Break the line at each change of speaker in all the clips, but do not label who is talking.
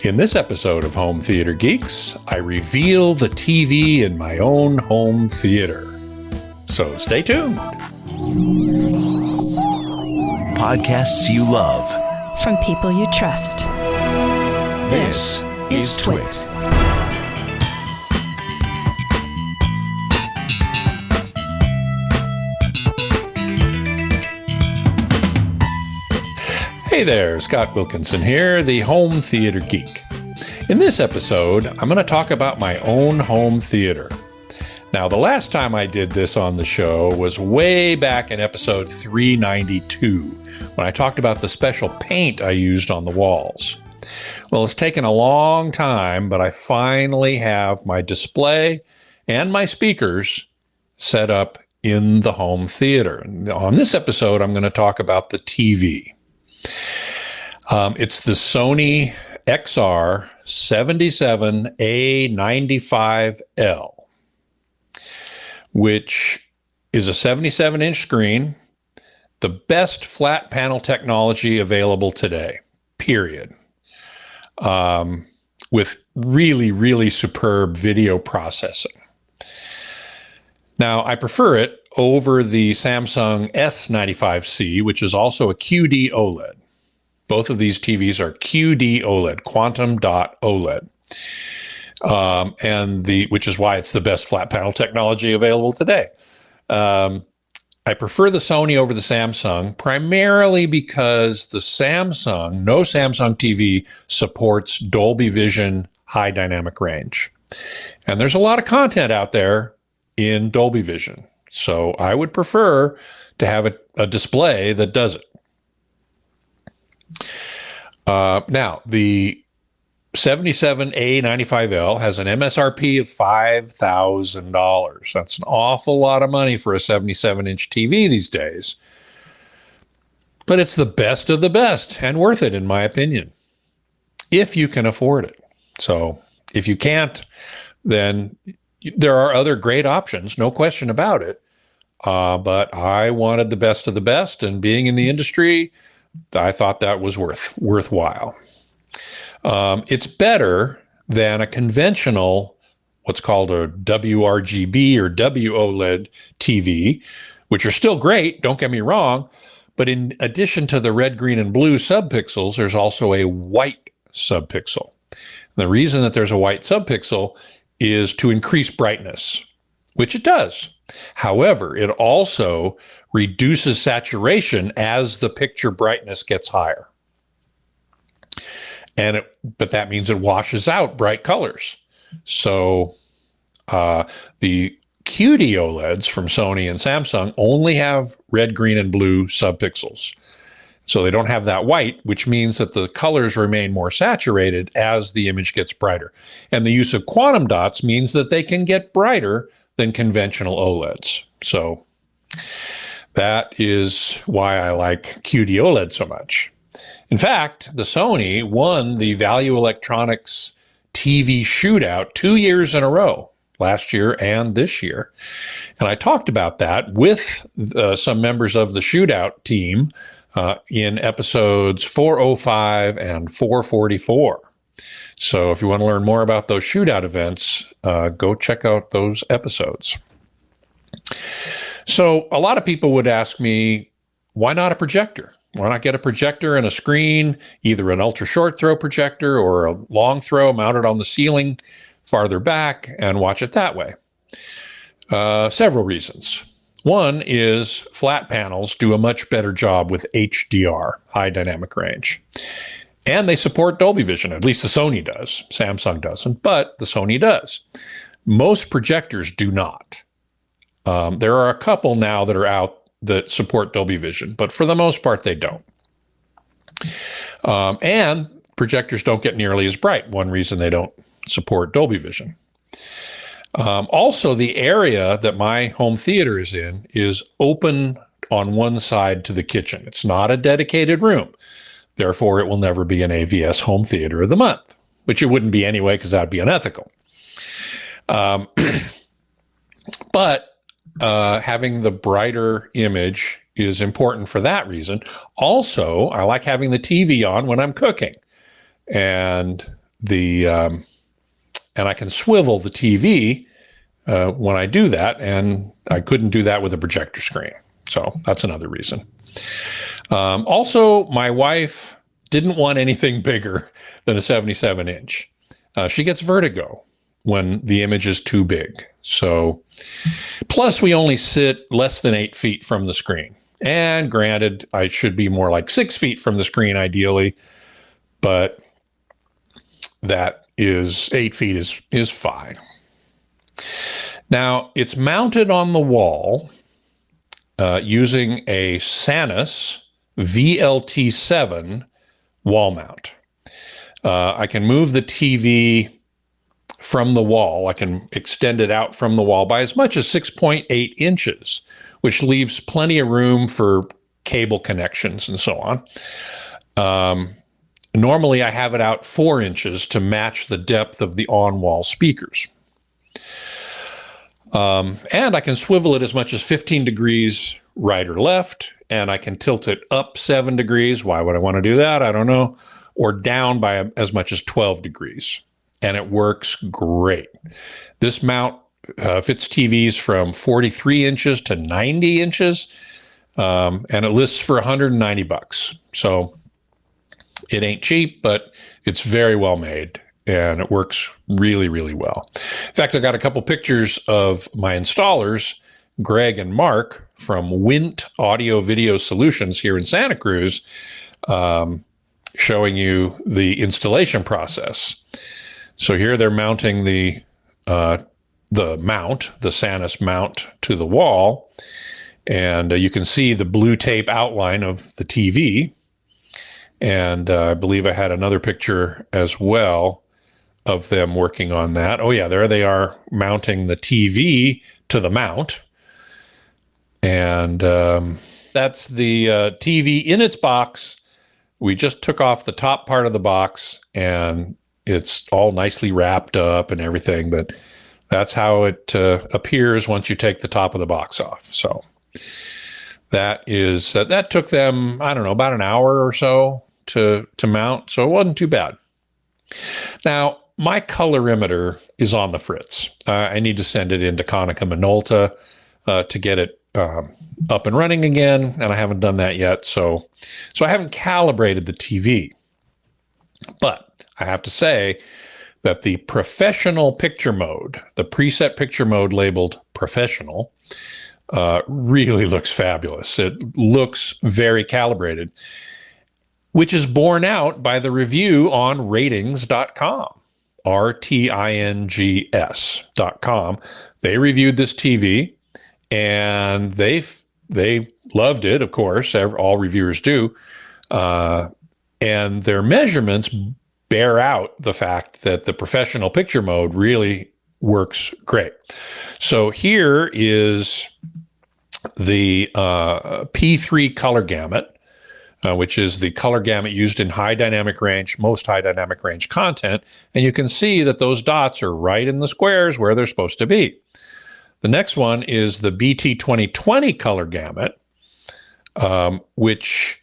In this episode of Home Theater Geeks, I reveal the TV in my own home theater. So stay tuned.
Podcasts you love.
From people you trust.
This is TWiT.
Hey there, Scott Wilkinson here, the Home Theater Geek. In this episode, I'm going to talk about my own home theater. Now, the last time I did this on the show was way back in episode 392, when I talked about the special paint I used on the walls. Well, it's taken a long time, but I finally have my display and my speakers set up in the home theater. On this episode, I'm going to talk about the TV. It's the Sony XR-A95L, which is a 77-inch screen, the best flat panel technology available today, period, with really, really superb video processing. Now, I prefer it over the Samsung S95C, which is also a QD OLED. Both of these TVs are QD OLED, quantum dot OLED, which is why it's the best flat panel technology available today. I prefer the Sony over the Samsung, primarily because no Samsung TV supports Dolby Vision high dynamic range. And there's a lot of content out there in Dolby Vision. So I would prefer to have a display that does it. Now, the 77A95L has an MSRP of $5,000. That's an awful lot of money for a 77-inch TV these days. But it's the best of the best and worth it, in my opinion, if you can afford it. So if you can't, then there are other great options, no question about it. But I wanted the best of the best, and being in the industry, I thought that was worthwhile. It's better than a conventional, what's called a WRGB or WOLED TV, which are still great, don't get me wrong, but in addition to the red, green, and blue subpixels, there's also a white subpixel. And the reason that there's a white subpixel is to increase brightness, which it does. However, it also reduces saturation as the picture brightness gets higher. But that means it washes out bright colors. So the QD OLEDs from Sony and Samsung only have red, green, and blue subpixels. So they don't have that white, which means that the colors remain more saturated as the image gets brighter. And the use of quantum dots means that they can get brighter than conventional OLEDs. So that is why I like QD OLED so much. In fact, the Sony won the Value Electronics TV Shootout 2 years in a row, last year and this year. And I talked about that with some members of the Shootout team in episodes 405 and 444. So if you want to learn more about those Shootout events, go check out those episodes. So a lot of people would ask me, why not a projector? Why not get a projector and a screen, either an ultra short throw projector or a long throw mounted on the ceiling farther back, and watch it that way? Several reasons. One is flat panels do a much better job with HDR, high dynamic range. And they support Dolby Vision, at least the Sony does. Samsung doesn't, but the Sony does. Most projectors do not. There are a couple now that are out that support Dolby Vision, but for the most part, they don't. And projectors don't get nearly as bright. One reason they don't support Dolby Vision. Also, the area that my home theater is in is open on one side to the kitchen. It's not a dedicated room. Therefore, it will never be an AVS Home Theater of the Month, which it wouldn't be anyway, because that would be unethical. But having the brighter image is important for that reason. Also, I like having the TV on when I'm cooking. And and I can swivel the TV when I do that, and I couldn't do that with a projector screen. So that's another reason. Also, my wife didn't want anything bigger than a 77-inch. She gets vertigo when the image is too big. So, plus we only sit less than 8 feet from the screen. And granted, I should be more like 6 feet from the screen ideally, but that is 8 feet is fine. Now, it's mounted on the wall using a Sanus VLT7 wall mount. I can move the TV from the wall. I can extend it out from the wall by as much as 6.8 inches, which leaves plenty of room for cable connections and so on. Normally, I have it out 4 inches to match the depth of the on-wall speakers. And I can swivel it as much as 15 degrees right or left, and I can tilt it up 7 degrees. Why would I want to do that? I don't know. Or down by as much as 12 degrees. And it works great. This mount fits TVs from 43 inches to 90 inches, and it lists for $190. So it ain't cheap, but it's very well made, and it works really, really well. In fact, I got a couple pictures of my installers, Greg and Mark from Wint Audio Video Solutions here in Santa Cruz, showing you the installation process. So here they're mounting the Sanus mount to the wall, and you can see the blue tape outline of the TV. And I believe I had another picture as well of them working on that. Oh yeah, there they are mounting the TV to the mount. And that's the TV in its box. We just took off the top part of the box, and it's all nicely wrapped up and everything, but that's how it appears once you take the top of the box off. So that took them, I don't know, about an hour or so to mount, so it wasn't too bad. Now, my colorimeter is on the fritz. I need to send it into Konica Minolta to get it up and running again, and I haven't done that yet, so I haven't calibrated the TV. But I have to say that the professional picture mode, the preset picture mode labeled professional, really looks fabulous. It looks very calibrated, which is borne out by the review on ratings.com, RTINGS.com. They reviewed this TV, and they loved it, of course. All reviewers do. And their measurements bear out the fact that the professional picture mode really works great. So here is the P3 color gamut, which is the color gamut used in high dynamic range, most high dynamic range content. And you can see that those dots are right in the squares where they're supposed to be. The next one is the BT 2020 color gamut, which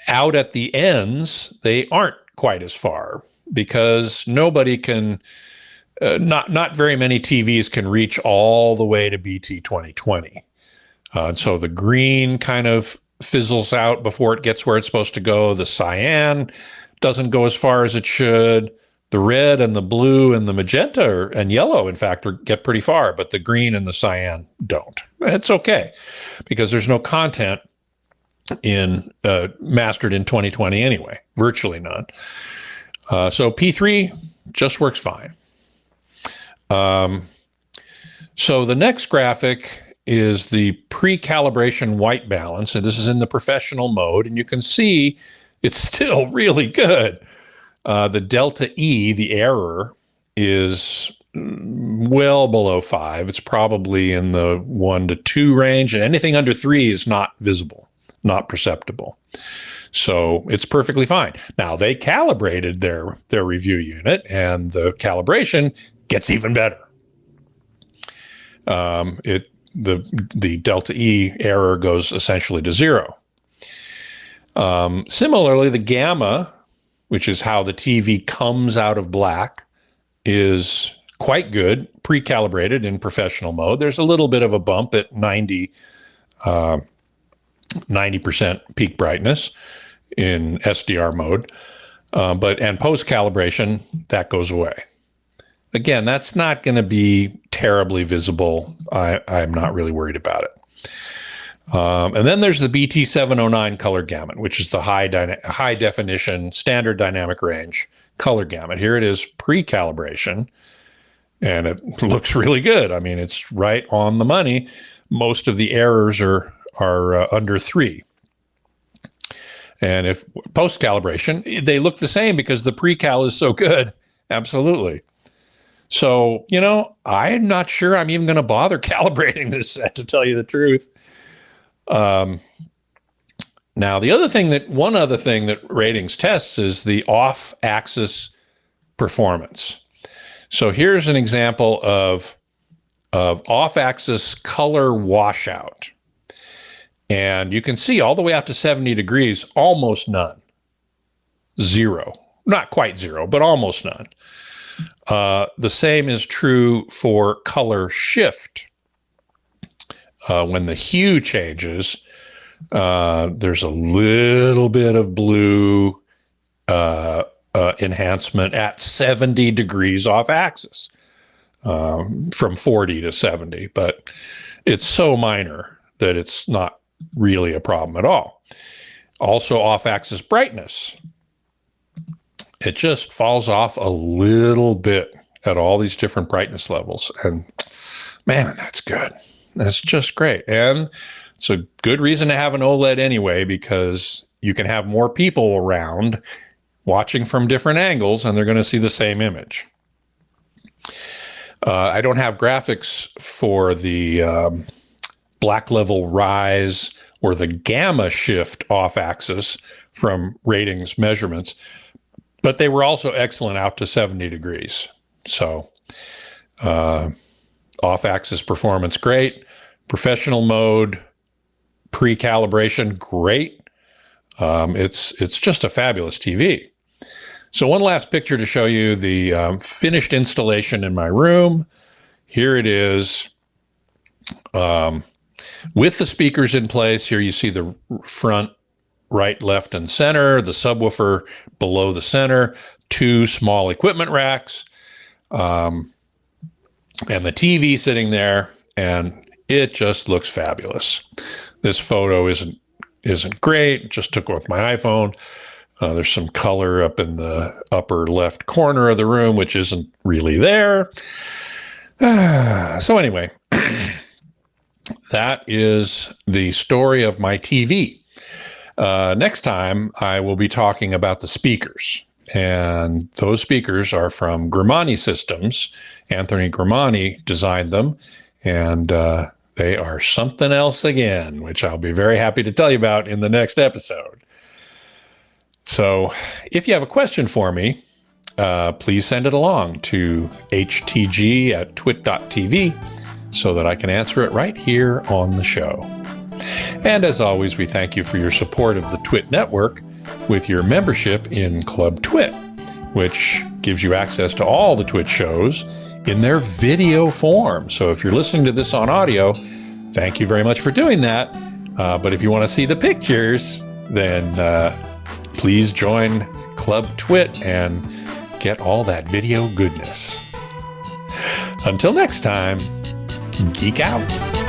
out at the ends, they aren't quite as far because nobody can, not very many TVs can reach all the way to BT 2020. And so the green kind of fizzles out before it gets where it's supposed to go. The cyan doesn't go as far as it should. The red and the blue and the magenta and yellow, in fact, get pretty far, but the green and the cyan don't. It's okay because there's no content in mastered in 2020 anyway, virtually none. So P3 just works fine. So the next graphic is the pre-calibration white balance, and this is in the professional mode, and you can see it's still really good. The delta E, the error, is well below 5. It's probably in the 1 to 2 range, and anything under 3 is not visible, not perceptible. So it's perfectly fine. Now, they calibrated their review unit, and the calibration gets even better. The delta E error goes essentially to 0. Similarly, the gamma which is how the TV comes out of black, is quite good, pre-calibrated in professional mode. There's a little bit of a bump at 90% peak brightness in SDR mode, and post-calibration, that goes away. Again, that's not going to be terribly visible. I'm not really worried about it. And then there's the BT709 color gamut, which is the high definition standard dynamic range color gamut. Here it is pre-calibration, and it looks really good. I mean, it's right on the money. Most of the errors are under 3. And if post-calibration, they look the same because the pre-cal is so good. Absolutely. So, I'm not sure I'm even going to bother calibrating this set, to tell you the truth. Now, one other thing that ratings tests is the off-axis performance. So here's an example of off-axis color washout. And you can see all the way out to 70 degrees, almost none. 0. Not quite 0, but almost none. The same is true for color shift. When the hue changes, there's a little bit of blue enhancement at 70 degrees off axis, from 40 to 70, but it's so minor that it's not really a problem at all. Also, off axis brightness. It just falls off a little bit at all these different brightness levels. And man, that's good. That's just great. And it's a good reason to have an OLED anyway, because you can have more people around watching from different angles and they're going to see the same image. I don't have graphics for the black level rise or the gamma shift off axis from ratings measurements, but they were also excellent out to 70 degrees. So off axis performance, great. Professional mode, pre-calibration, great. It's just a fabulous TV. So one last picture to show you the finished installation in my room. Here it is. With the speakers in place, here you see the front, right, left, and center, the subwoofer below the center, 2 small equipment racks, and the TV sitting there, and it just looks fabulous. This photo isn't great, just took it with my iPhone. There's some color up in the upper left corner of the room, which isn't really there. So anyway, that is the story of my TV. Next time, I will be talking about the speakers. And those speakers are from Grimani Systems. Anthony Grimani designed them. And they are something else again, which I'll be very happy to tell you about in the next episode. So if you have a question for me, please send it along to htg@twit.tv so that I can answer it right here on the show. And as always, we thank you for your support of the TWiT network with your membership in Club TWiT, which gives you access to all the TWiT shows in their video form. So if you're listening to this on audio, thank you very much for doing that. But if you want to see the pictures, then please join Club TWiT and get all that video goodness. Until next time, geek out.